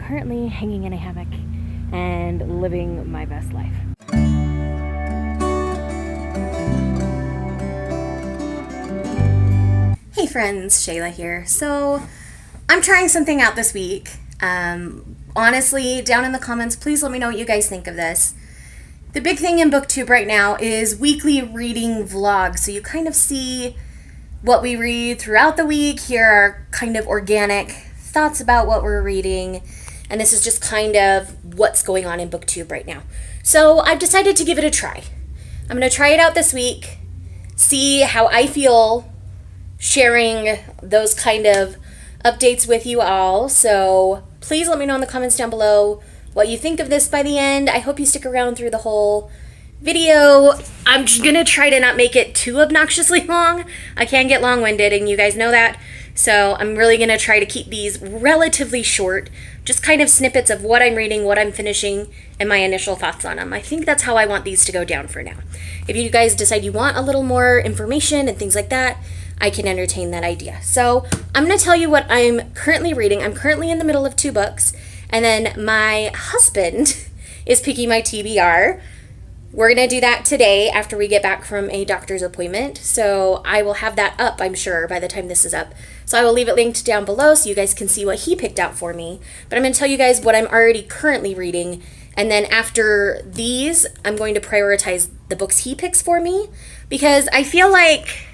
currently hanging in a hammock and living my best life. Hey friends, Shayla here. So I'm trying something out this week. Honestly, down in the comments, please let me know what you guys think of this. The big thing in BookTube right now is weekly reading vlogs. So you kind of see what we read throughout the week. Here are kind of organic thoughts about what we're reading. And this is just kind of what's going on in BookTube right now. So I've decided to give it a try. I'm going to try it out this week, see how I feel sharing those kind of updates with you all. So please let me know in the comments down below what you think of this by the end. I hope you stick around through the whole video. I'm just gonna try to not make it too obnoxiously long. I can get long-winded and you guys know that. So I'm really gonna try to keep these relatively short, just kind of snippets of what I'm reading, what I'm finishing, and my initial thoughts on them. I think that's how I want these to go down for now. If you guys decide you want a little more information and things like that, I can entertain that idea. So I'm going to tell you what I'm currently reading. I'm currently in the middle of 2 books, and then my husband is picking my TBR. We're going to do that today after we get back from a doctor's appointment. So I will have that up, I'm sure, by the time this is up. So I will leave it linked down below so you guys can see what he picked out for me. But I'm going to tell you guys what I'm already currently reading. And then after these, I'm going to prioritize the books he picks for me, because I feel like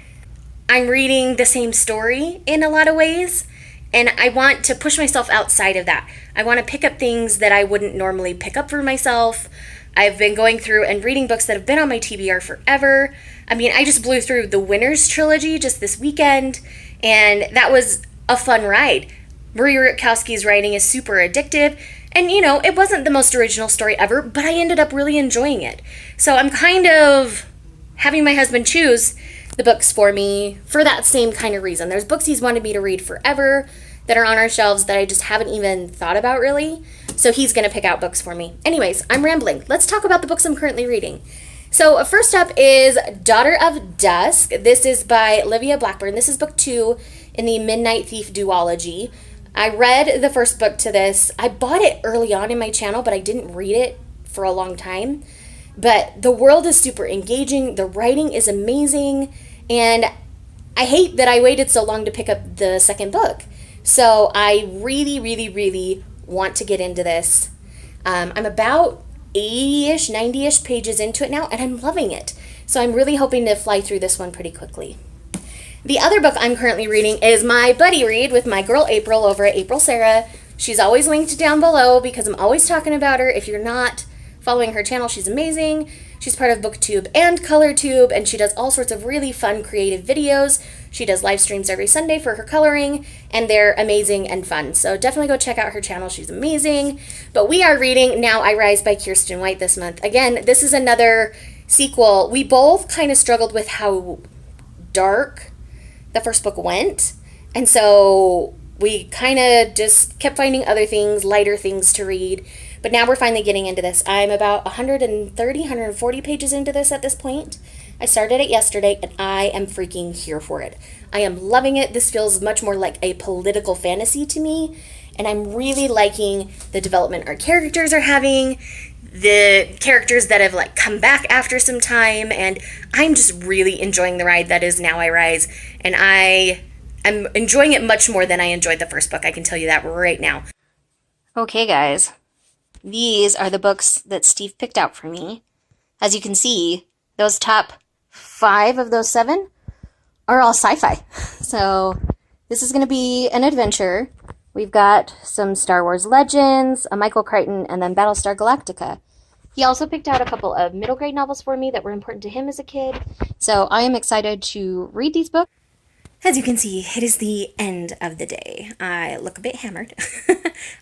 I'm reading the same story in a lot of ways, and I want to push myself outside of that. I want to pick up things that I wouldn't normally pick up for myself. I've been going through and reading books that have been on my TBR forever. I mean, I just blew through the Winners trilogy just this weekend, and that was a fun ride. Marie Rutkowski's writing is super addictive, and you know, it wasn't the most original story ever, but I ended up really enjoying it. So I'm kind of having my husband choose the books for me for that same kind of reason. There's books he's wanted me to read forever that are on our shelves that I just haven't even thought about really. So he's going to pick out books for me. Anyways, I'm rambling. Let's talk about the books I'm currently reading. So first up is Daughter of Dusk. This is by Olivia Blackburn. This is book 2 in the Midnight Thief duology. I read the first book to this. I bought it early on in my channel, but I didn't read it for a long time. But the world is super engaging. The writing is amazing. And I hate that I waited so long to pick up the second book. So I really, really, really want to get into this. I'm about 80-ish, 90-ish pages into it now, and I'm loving it. So I'm really hoping to fly through this one pretty quickly. The other book I'm currently reading is my buddy read with my girl April over at April Sarah. She's always linked down below because I'm always talking about her. If you're not following her channel, she's amazing. She's part of BookTube and ColorTube, and she does all sorts of really fun, creative videos. She does live streams every Sunday for her coloring, and they're amazing and fun. So definitely go check out her channel. She's amazing. But we are reading Now I Rise by Kirsten White this month. Again, this is another sequel. We both kind of struggled with how dark the first book went, and so we kind of just kept finding other things, lighter things to read. But now we're finally getting into this. I'm about 130, 140 pages into this at this point. I started it yesterday, and I am freaking here for it. I am loving it. This feels much more like a political fantasy to me, and I'm really liking the development our characters are having, the characters that have like come back after some time, and I'm just really enjoying the ride that is Now I Rise, and I am enjoying it much more than I enjoyed the first book. I can tell you that right now. Okay, guys. These are the books that Steve picked out for me. As you can see, those top 5 of those 7 are all sci-fi. So this is going to be an adventure. We've got some Star Wars Legends, a Michael Crichton, and then Battlestar Galactica. He also picked out a couple of middle grade novels for me that were important to him as a kid. So I am excited to read these books. As you can see, it is the end of the day. I look a bit hammered.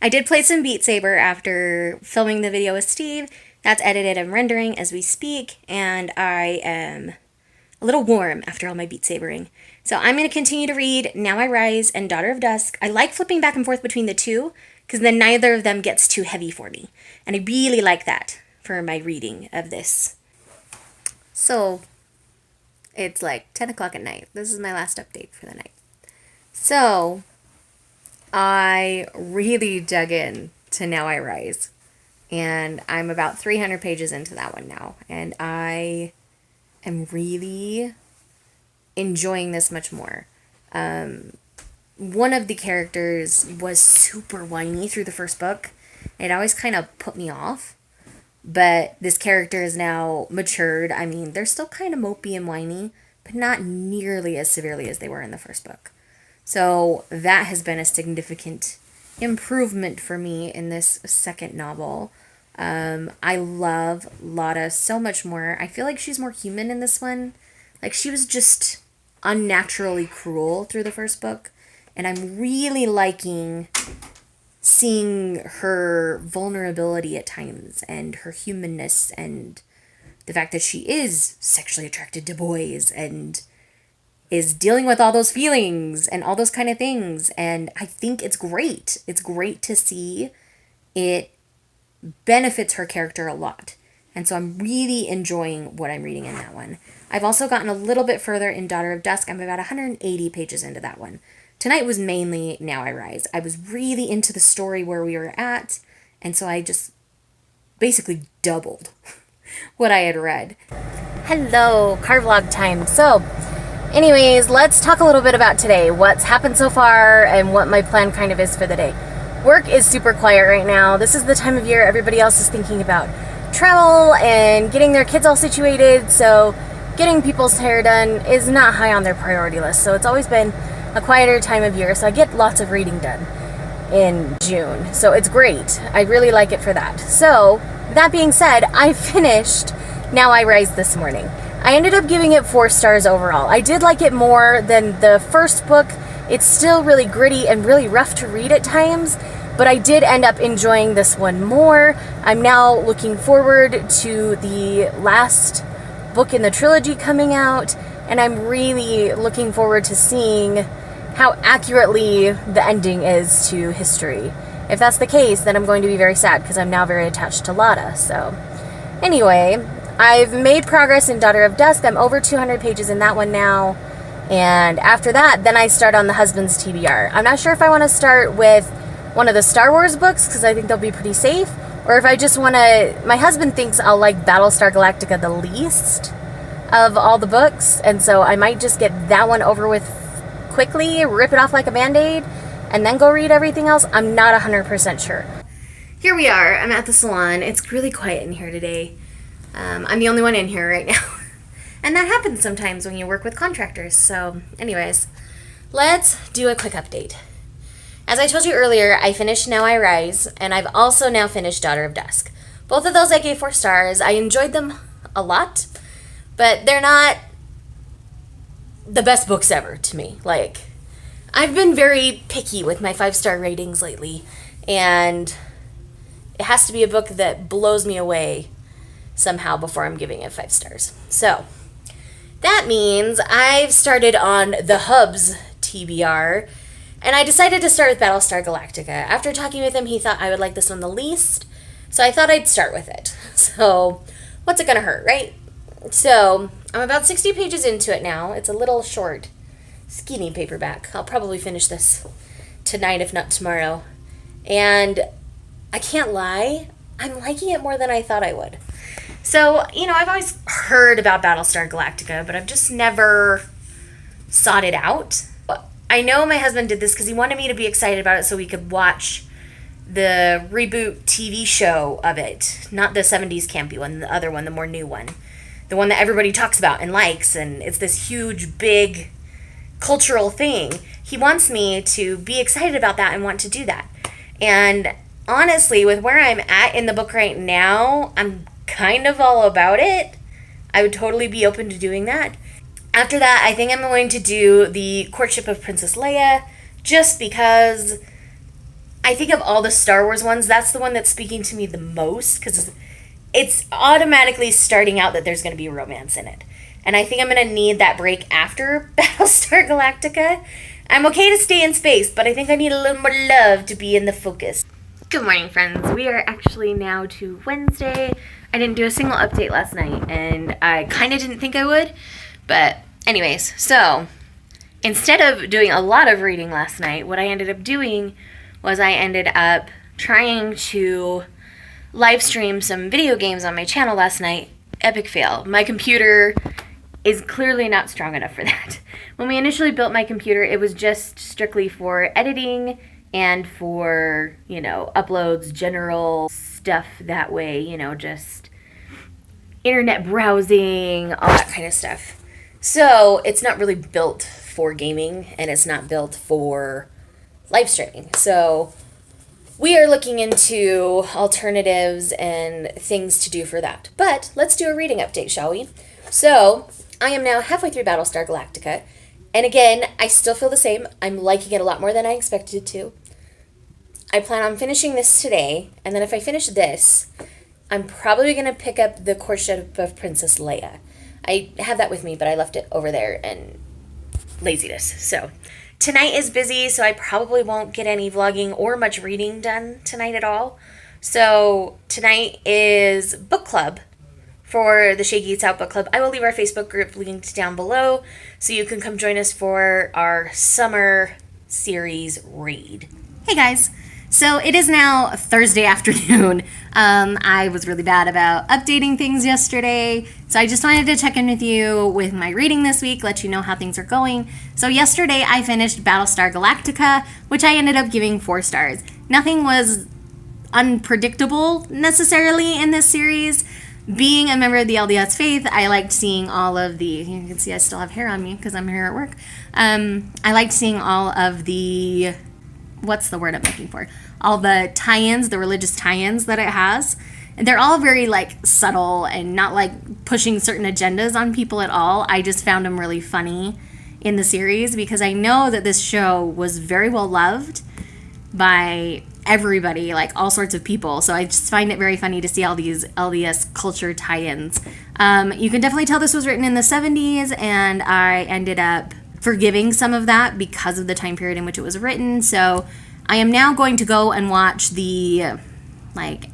I did play some Beat Saber after filming the video with Steve. That's edited and rendering as we speak, and I am a little warm after all my Beat Sabering. So I'm going to continue to read Now I Rise and Daughter of Dusk. I like flipping back and forth between the two, because then neither of them gets too heavy for me. And I really like that for my reading of this. So it's like 10 o'clock at night. This is my last update for the night. So I really dug in to Now I Rise. And I'm about 300 pages into that one now. And I am really enjoying this much more. One of the characters was super whiny through the first book. It always kind of put me off. But this character is now matured. I mean, they're still kind of mopey and whiny, but not nearly as severely as they were in the first book. So that has been a significant improvement for me in this second novel. I love Lotta so much more. I feel like she's more human in this one. Like, she was just unnaturally cruel through the first book. And I'm really liking seeing her vulnerability at times and her humanness and the fact that she is sexually attracted to boys and is dealing with all those feelings and all those kind of things. And I think it's great. It's great to see it benefits her character a lot. And so I'm really enjoying what I'm reading in that one. I've also gotten a little bit further in Daughter of Dusk. I'm about 180 pages into that one. Tonight was mainly Now I Rise. I was really into the story where we were at, and so I just basically doubled what I had read. Hello, car vlog time. So, anyways, let's talk a little bit about today. What's happened so far and what my plan kind of is for the day. Work is super quiet right now. This is the time of year everybody else is thinking about travel and getting their kids all situated, so getting people's hair done is not high on their priority list. So it's always been a quieter time of year, so I get lots of reading done in June. So it's great. I really like it for that. So, that being said, I finished Now I Rise this morning. I ended up giving it 4 stars overall. I did like it more than the first book. It's still really gritty and really rough to read at times, but I did end up enjoying this one more. I'm now looking forward to the last book in the trilogy coming out, and I'm really looking forward to seeing how accurately the ending is to history. If that's the case, then I'm going to be very sad because I'm now very attached to Lotta. So anyway, I've made progress in Daughter of Dusk. I'm over 200 pages in that one now. And after that, then I start on the husband's TBR. I'm not sure if I want to start with one of the Star Wars books because I think they'll be pretty safe, or if I just want to... My husband thinks I'll like Battlestar Galactica the least of all the books, and so I might just get that one over with quickly, rip it off like a band-aid, and then go read everything else. I'm not 100% sure. Here we are. I'm at the salon. It's really quiet in here today. I'm the only one in here right now. And that happens sometimes when you work with contractors. So anyways, let's do a quick update. As I told you earlier, I finished Now I Rise, and I've also now finished Daughter of Dusk. Both of those I gave 4 stars. I enjoyed them a lot, but they're not the best books ever to me. Like, I've been very picky with my 5-star ratings lately, and it has to be a book that blows me away somehow before I'm giving it 5 stars. So that means I've started on the Hub's TBR, and I decided to start with Battlestar Galactica. After talking with him, he thought I would like this one the least, so I thought I'd start with it. So what's it gonna hurt, right? So I'm about 60 pages into it now. It's a little short, skinny paperback. I'll probably finish this tonight, if not tomorrow. And I can't lie, I'm liking it more than I thought I would. So, I've always heard about Battlestar Galactica, but I've just never sought it out. I know my husband did this because he wanted me to be excited about it so we could watch the reboot TV show of it. Not the 70s campy one, the other one, the more new one. The one that everybody talks about and likes, and it's this huge, big cultural thing. He wants me to be excited about that and want to do that. And honestly, with where I'm at in the book right now, I'm kind of all about it. I would totally be open to doing that. After that, I think I'm going to do the Courtship of Princess Leia, just because I think of all the Star Wars ones, that's the one that's speaking to me the most, because it's automatically starting out that there's going to be romance in it. And I think I'm going to need that break after Battlestar Galactica. I'm okay to stay in space, but I think I need a little more love to be in the focus. Good morning, friends. We are actually now to Wednesday. I didn't do a single update last night, and I kind of didn't think I would. But anyways, so instead of doing a lot of reading last night, what I ended up doing was I ended up trying to live stream some video games on my channel last night. Epic fail. My computer is clearly not strong enough for that. When we initially built my computer, it was just strictly for editing and for, uploads, general stuff that way, just internet browsing, all that kind of stuff. So it's not really built for gaming, and it's not built for live streaming. So we are looking into alternatives and things to do for that. But let's do a reading update, shall we? So I am now halfway through Battlestar Galactica. And again, I still feel the same. I'm liking it a lot more than I expected to. I plan on finishing this today. And then if I finish this, I'm probably going to pick up The Courtship of Princess Leia. I have that with me, but I left it over there and laziness. So tonight is busy, so I probably won't get any vlogging or much reading done tonight at all. So tonight is book club for the Shaky Eats Out Book Club. I will leave our Facebook group linked down below so you can come join us for our summer series read. Hey guys, so it is now Thursday afternoon. I was really bad about updating things yesterday, so I just wanted to check in with you with my reading this week, let you know how things are going. So yesterday I finished Battlestar Galactica, which I ended up giving 4 stars. Nothing was unpredictable necessarily in this series. Being a member of the LDS faith, I liked seeing all of the, you can see I still have hair on me because I'm here at work. I liked seeing all of the, what's the word I'm looking for? All the tie-ins, the religious tie-ins that it has. And they're all very subtle and not pushing certain agendas on people at all. I just found them really funny in the series because I know that this show was very well loved by everybody, all sorts of people. So I just find it very funny to see all these LDS culture tie-ins. You can definitely tell this was written in the 70s, and I ended up forgiving some of that because of the time period in which it was written. So I am now going to go and watch the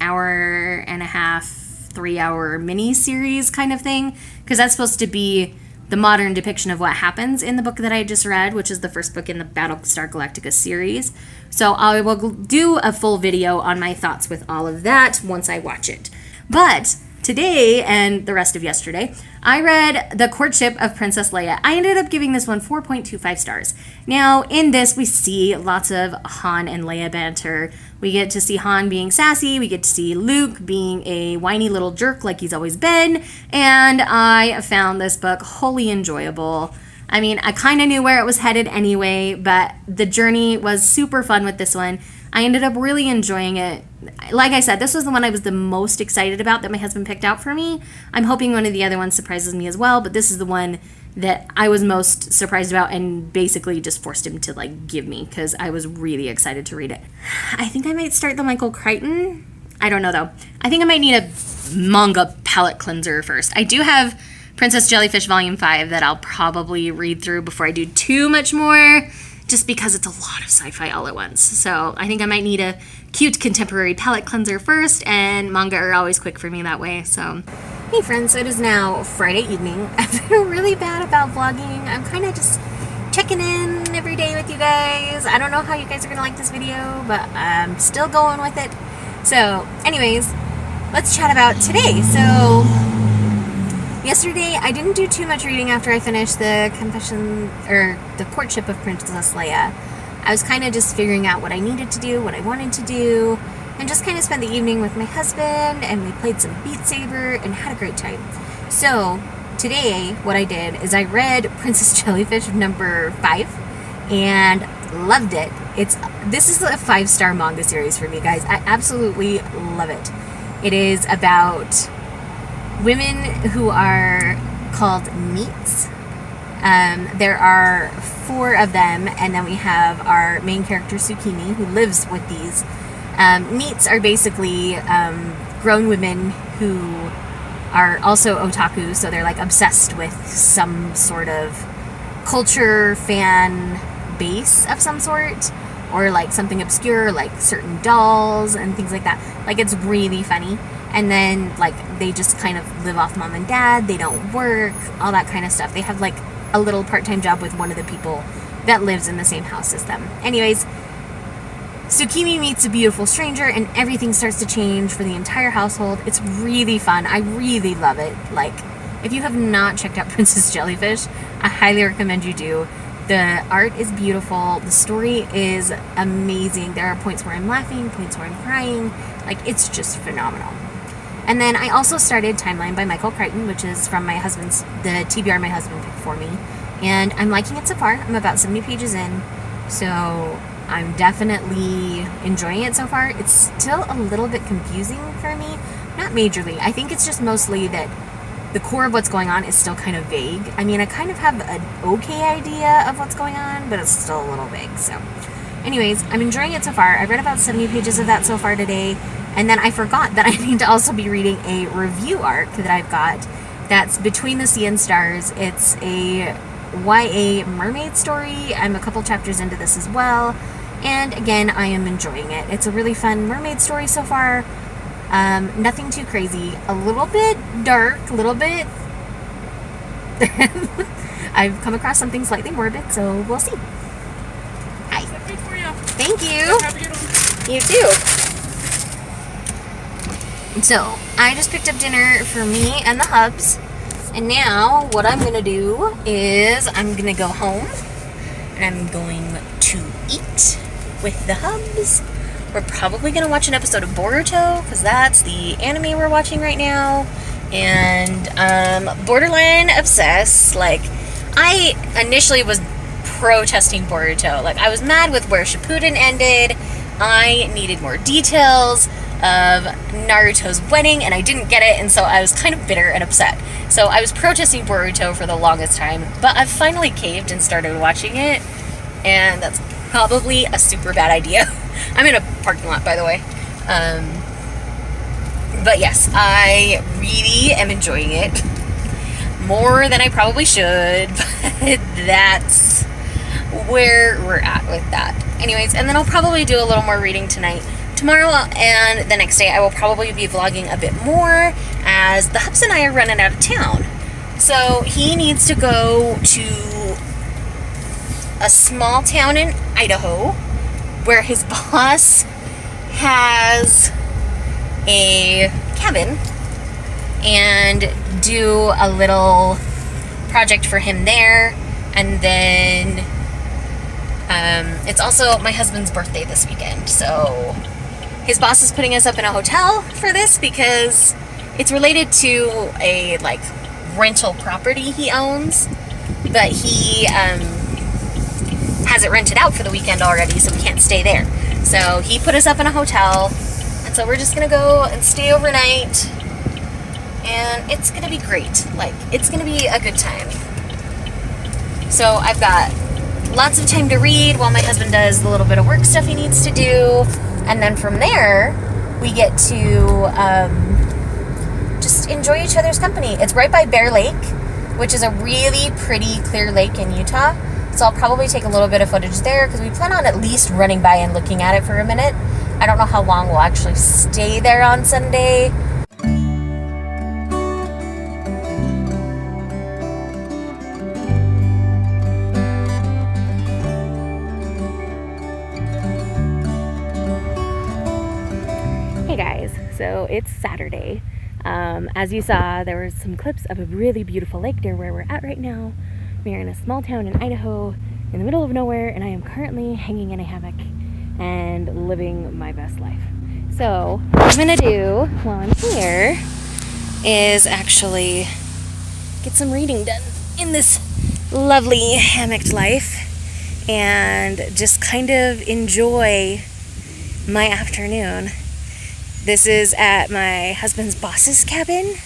hour and a half, 3-hour mini series kind of thing, because that's supposed to be the modern depiction of what happens in the book that I just read, which is the first book in the Battlestar Galactica series. So I will do a full video on my thoughts with all of that once I watch it. But today and the rest of yesterday, I read The Courtship of Princess Leia. I ended up giving this one 4.25 stars. Now, in this, we see lots of Han and Leia banter. We get to see Han being sassy. We get to see Luke being a whiny little jerk like he's always been. And I found this book wholly enjoyable. I mean, I kind of knew where it was headed anyway, but the journey was super fun with this one. I ended up really enjoying it. Like I said, this was the one I was the most excited about that my husband picked out for me. I'm hoping one of the other ones surprises me as well, but this is the one that I was most surprised about and basically just forced him to give me because I was really excited to read it. I think I might start the Michael Crichton. I don't know though. I think I might need a manga palette cleanser first. I do have Princess Jellyfish Volume 5 that I'll probably read through before I do too much more, just because it's a lot of sci-fi all at once. So I think I might need a cute contemporary palette cleanser first, and manga are always quick for me that way. So, hey friends, so it is now Friday evening. I've been really bad about vlogging. I'm kind of just checking in every day with you guys. I don't know how you guys are gonna like this video, but I'm still going with it. So anyways, let's chat about today. So yesterday, I didn't do too much reading after I finished the The Courtship of Princess Leia. I was kind of just figuring out what I needed to do, what I wanted to do, and just kind of spent the evening with my husband, and we played some Beat Saber and had a great time. So today, what I did is I read Princess Jellyfish number 5 and loved it. This is a 5-star manga series for me, guys. I absolutely love it. It is about women who are called Neats. There are 4 of them, and then we have our main character Tsukimi, who lives with these. Neats are basically grown women who are also otaku, so they're obsessed with some sort of culture fan base of some sort, or something obscure, certain dolls and things like that. It's really funny. And then, they just kind of live off mom and dad. They don't work, all that kind of stuff. They have, a little part-time job with one of the people that lives in the same house as them. Anyways, Tsukimi meets a beautiful stranger and everything starts to change for the entire household. It's really fun. I really love it. Like, if you have not checked out Princess Jellyfish, I highly recommend you do. The art is beautiful. The story is amazing. There are points where I'm laughing, points where I'm crying. Like, it's just phenomenal. And then I also started Timeline by Michael Crichton, which is from the TBR my husband picked for me. And I'm liking it so far. I'm about 70 pages in. So I'm definitely enjoying it so far. It's still a little bit confusing for me. Not majorly. I think it's just mostly that the core of what's going on is still kind of vague. I mean, I kind of have an okay idea of what's going on, but it's still a little vague. So anyways, I'm enjoying it so far. I've read about 70 pages of that so far today. And then I forgot that I need to also be reading a review arc that I've got that's Between the Sea and Stars. It's a YA mermaid story. I'm a couple chapters into this as well. And again, I am enjoying it. It's a really fun mermaid story so far. Nothing too crazy. A little bit dark, a little bit... I've come across something slightly morbid, so we'll see. Hi. Thank you. You too. So, I just picked up dinner for me and the hubs. And now, what I'm going to do is I'm going to go home. And I'm going to eat with the hubs. We're probably going to watch an episode of Boruto, because that's the anime we're watching right now. And borderline obsessed. Like, I initially was protesting Boruto. Like, I was mad with where Shippuden ended. I needed more details of Naruto's wedding, and I didn't get it, and so I was kind of bitter and upset. So I was protesting Boruto for the longest time, but I've finally caved and started watching it, and that's probably a super bad idea. I'm in a parking lot, by the way. But yes, I really am enjoying it. More than I probably should, but that's where we're at with that. Anyways, and then I'll probably do a little more reading tonight. Tomorrow and the next day, I will probably be vlogging a bit more, as the hubs and I are running out of town. So he needs to go to a small town in Idaho where his boss has a cabin and do a little project for him there. And then it's also my husband's birthday this weekend, so his boss is putting us up in a hotel for this because it's related to a like rental property he owns, but he has it rented out for the weekend already, so we can't stay there. So he put us up in a hotel, and so we're just gonna go and stay overnight, and it's gonna be great. Like, it's gonna be a good time. So I've got lots of time to read while my husband does the little bit of work stuff he needs to do. And then from there, we get to just enjoy each other's company. It's right by Bear Lake, which is a really pretty clear lake in Utah. So I'll probably take a little bit of footage there because we plan on at least running by and looking at it for a minute. I don't know how long we'll actually stay there on Sunday. Hey guys, so it's Saturday. As you saw, there were some clips of a really beautiful lake near where we're at right now. We are in a small town in Idaho, in the middle of nowhere, and I am currently hanging in a hammock and living my best life. So, what I'm gonna do while I'm here is actually get some reading done in this lovely hammocked life and just kind of enjoy my afternoon. This is at my husband's boss's cabin,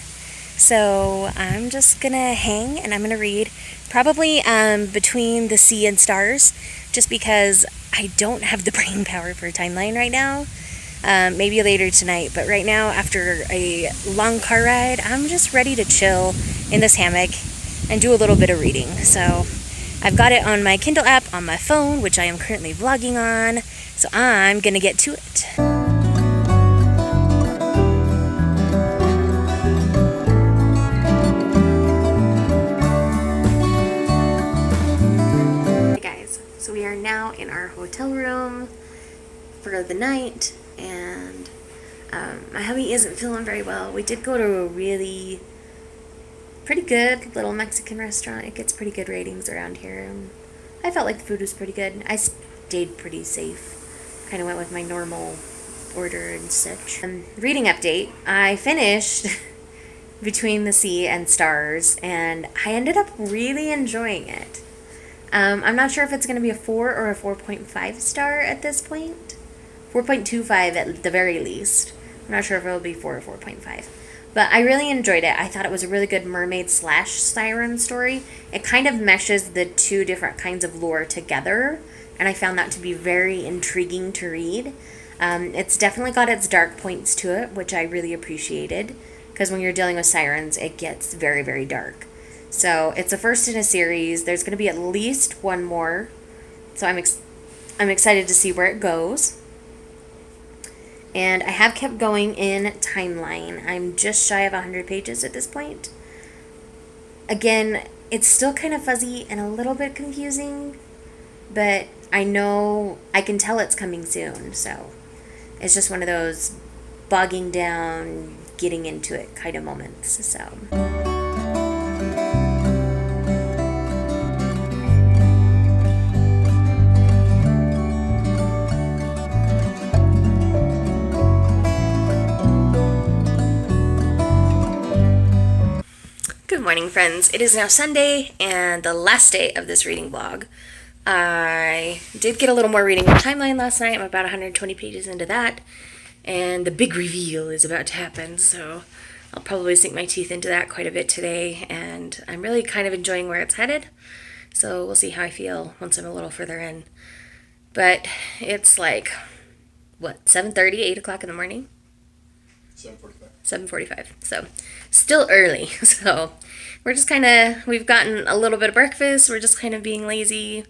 so I'm just gonna hang and I'm gonna read probably Between the Sea and Stars, just because I don't have the brain power for a timeline right now. Maybe later tonight, but right now, after a long car ride, I'm just ready to chill in this hammock and do a little bit of reading. So I've got it on my Kindle app on my phone, which I am currently vlogging on, so I'm gonna get to it. Now in our hotel room. Forgot order of the night, and my hubby isn't feeling very well. We did go to a really pretty good little Mexican restaurant. It gets pretty good ratings around here. I felt like the food was pretty good. I stayed pretty safe. Kind of went with my normal order and such. Reading update. I finished Between the Sea and Stars, and I ended up really enjoying it. I'm not sure if it's going to be a 4 or a 4.5 star at this point. 4.25 at the very least. I'm not sure if it'll be 4 or 4.5. But I really enjoyed it. I thought it was a really good mermaid / siren story. It kind of meshes the two different kinds of lore together, and I found that to be very intriguing to read. It's definitely got its dark points to it, which I really appreciated, because when you're dealing with sirens, it gets very, very dark. So it's the first in a series. There's going to be at least one more, so I'm excited to see where it goes. And I have kept going in timeline. I'm just shy of 100 pages at this point. Again, it's still kind of fuzzy and a little bit confusing, but I know I can tell it's coming soon, so it's just one of those bogging down, getting into it kind of moments. So good morning, friends. It is now Sunday and the last day of this reading vlog. I did get a little more reading on timeline last night. I'm about 120 pages into that, and the big reveal is about to happen, so I'll probably sink my teeth into that quite a bit today, and I'm really kind of enjoying where it's headed, so we'll see how I feel once I'm a little further in. But it's like, what, 7:30, 8 o'clock in the morning? 7:45, so still early. So we're just we've gotten a little bit of breakfast, we're just kind of being lazy,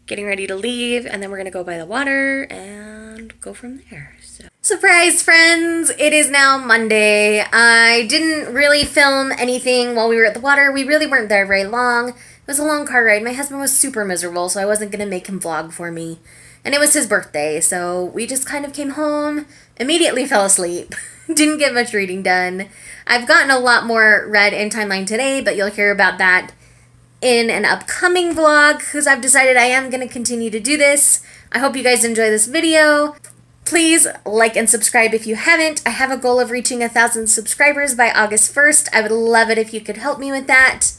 getting ready to leave, and then we're gonna go by the water and go from there. So surprise, friends, it is now Monday. I didn't really film anything while we were at the water. We really weren't there very long. It was a long car ride. My husband was super miserable, so I wasn't gonna make him vlog for me, and it was his birthday, so we just kind of came home, immediately fell asleep. Didn't get much reading done. I've gotten a lot more read in timeline today, but you'll hear about that in an upcoming vlog, because I've decided I am going to continue to do this. I hope you guys enjoy this video. Please like and subscribe if you haven't. I have a goal of reaching 1,000 subscribers by August 1st. I would love it if you could help me with that.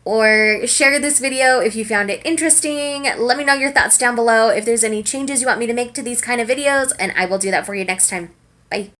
Or share this video if you found it interesting. Let me know your thoughts down below if there's any changes you want me to make to these kind of videos, and I will do that for you next time. Bye.